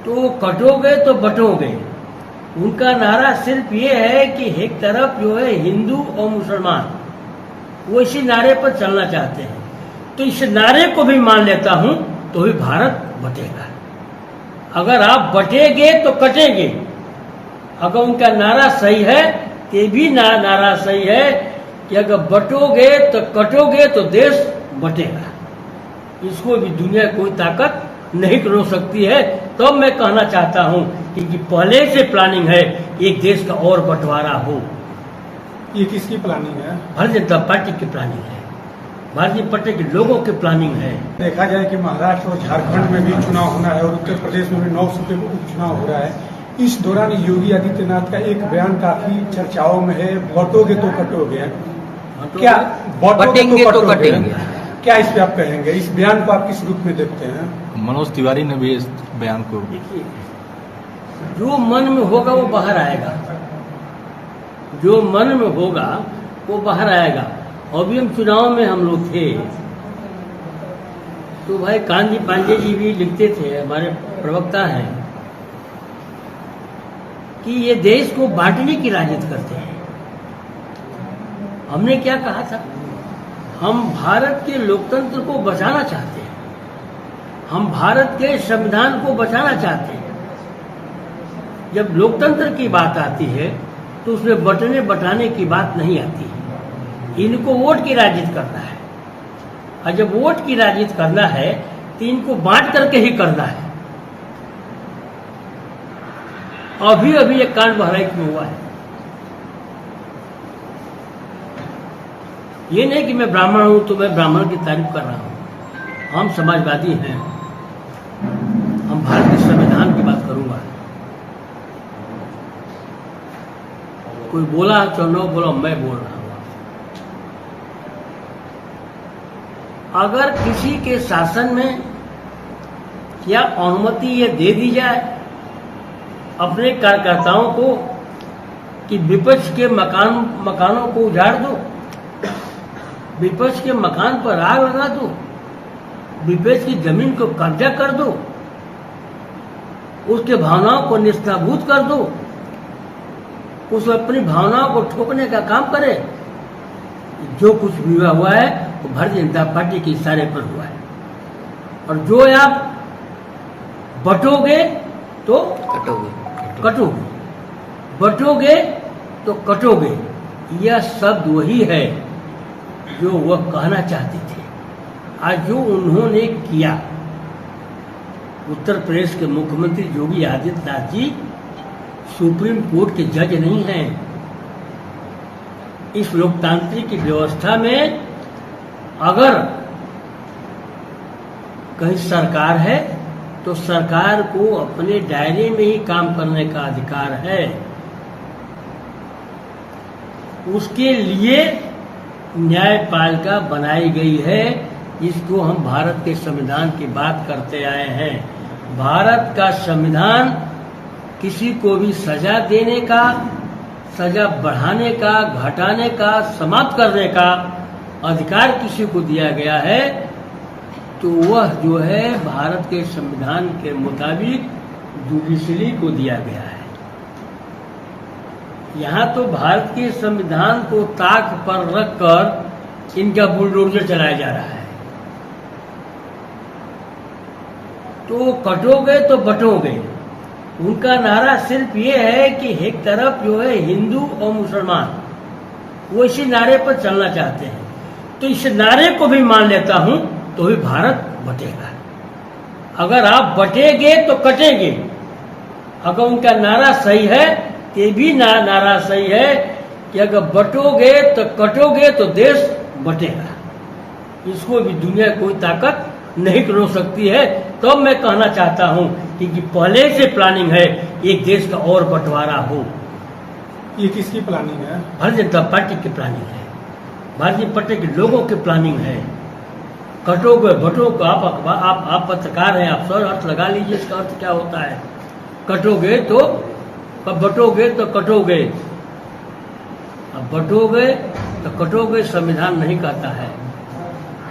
तो कटोगे तो बटोगे। उनका नारा सिर्फ ये है कि एक तरफ जो है हिंदू और मुसलमान, वो इसी नारे पर चलना चाहते हैं। तो इस नारे को भी मान लेता हूं तो ही भारत बटेगा। अगर आप बटेंगे तो कटेंगे। अगर उनका नारा सही है तो ये भी नारा सही है कि अगर बटोगे तो कटोगे तो देश बटेगा। इसको भी दुनिया कोई ताकत नहीं रोक सकती है। तो मैं कहना चाहता हूं कि पहले से प्लानिंग है एक देश का और बंटवारा हो। ये किसकी प्लानिंग है? भारतीय जनता पार्टी की प्लानिंग है, भारतीय पार्टी के लोगों की प्लानिंग है। देखा जाए कि महाराष्ट्र और झारखंड में भी चुनाव होना है और उत्तर प्रदेश में भी 9 सूबे में उपचुनाव हो रहा है। इस दौरान योगी आदित्यनाथ का एक बयान काफी चर्चाओं में है, बटोगे तो कटोगे। क्या बटेंगे तो कटेंगे? क्या इस पे आप कहेंगे? इस बयान को आप किस रूप में देखते हैं? मनोज तिवारी ने भी इस बयान को, देखिए, जो मन में होगा वो बाहर आएगा। जो मन में होगा वो बाहर आएगा। अभी हम चुनाव में हम लोग थे तो भाई कांजी पांडे जी भी लिखते थे, हमारे प्रवक्ता हैं, कि ये देश को बांटने की राजनीति करते हैं। हमने क्या कहा था? हम भारत के लोकतंत्र को बचाना चाहते हैं, हम भारत के संविधान को बचाना चाहते हैं। जब लोकतंत्र की बात आती है तो उसमें बटने बटाने की बात नहीं आती है। इनको वोट की राजनीति करना है, और जब वोट की राजनीति करना है तो इनको बांट करके ही करना है। अभी अभी एक कांड बहराइच में हुआ है। ये नहीं कि मैं ब्राह्मण हूं तो मैं ब्राह्मण की तारीफ कर रहा हूं। हम समाजवादी हैं, हम भारत के संविधान की बात करूंगा। कोई बोला तो न बोला, मैं बोल रहा हूं। अगर किसी के शासन में क्या अनुमति ये दे दी जाए अपने कार्यकर्ताओं को कि विपक्ष के मकानों को उजाड़ दो, विपक्ष के मकान पर आग लगा दो, विपक्ष की जमीन को कब्जा कर दो, उसके भावनाओं को निस्ताभूत कर दो, उस अपनी भावनाओं को ठोकने का काम करे, जो कुछ भी हुआ है वो भारतीय जनता पार्टी के इशारे पर हुआ है। और जो आप बटोगे तो कटोगे, बटोगे तो कटोगे, यह शब्द वही है जो वह कहना चाहते थे। आज जो उन्होंने किया, उत्तर प्रदेश के मुख्यमंत्री योगी आदित्यनाथ जी सुप्रीम कोर्ट के जज नहीं हैं। इस लोकतांत्रिक की व्यवस्था में अगर कहीं सरकार है तो सरकार को अपने दायरे में ही काम करने का अधिकार है। उसके लिए न्यायपालिका बनाई गई है, जिसको हम भारत के संविधान की बात करते आए हैं। भारत का संविधान किसी को भी सजा देने का, सजा बढ़ाने का, घटाने का, समाप्त करने का अधिकार किसी को दिया गया है तो वह जो है भारत के संविधान के मुताबिक जुडिशरी को दिया गया है। यहाँ तो भारत के संविधान को ताक पर रखकर इनका बुलडोजर चलाया जा रहा है। तो कटोगे तो बटोगे। उनका नारा सिर्फ ये है कि एक तरफ जो है हिंदू और मुसलमान, वो इसी नारे पर चलना चाहते हैं। तो इस नारे को भी मान लेता हूं तो ही भारत बटेगा। अगर आप बटेंगे तो कटेंगे। अगर उनका नारा सही है तो ये भी नारा सही है कि अगर बटोगे तो कटोगे तो देश बटेगा। इसको भी दुनिया कोई ताकत नहीं रोक सकती है। तो मैं कहना चाहता हूं कि पहले से प्लानिंग है एक देश का और बंटवारा हो। ये किसकी प्लानिंग है? भारतीय जनता पार्टी की प्लानिंग है, भारतीय पार्टी के लोगों की प्लानिंग है। कटोगे बटोगे, आप पत्रकार हैं, आप सर अर्थ लगा लीजिए इसका अर्थ क्या होता है। कटोगे तो बटोगे तो कटोगे, अब बटोगे तो कटोगे संविधान नहीं कहता है।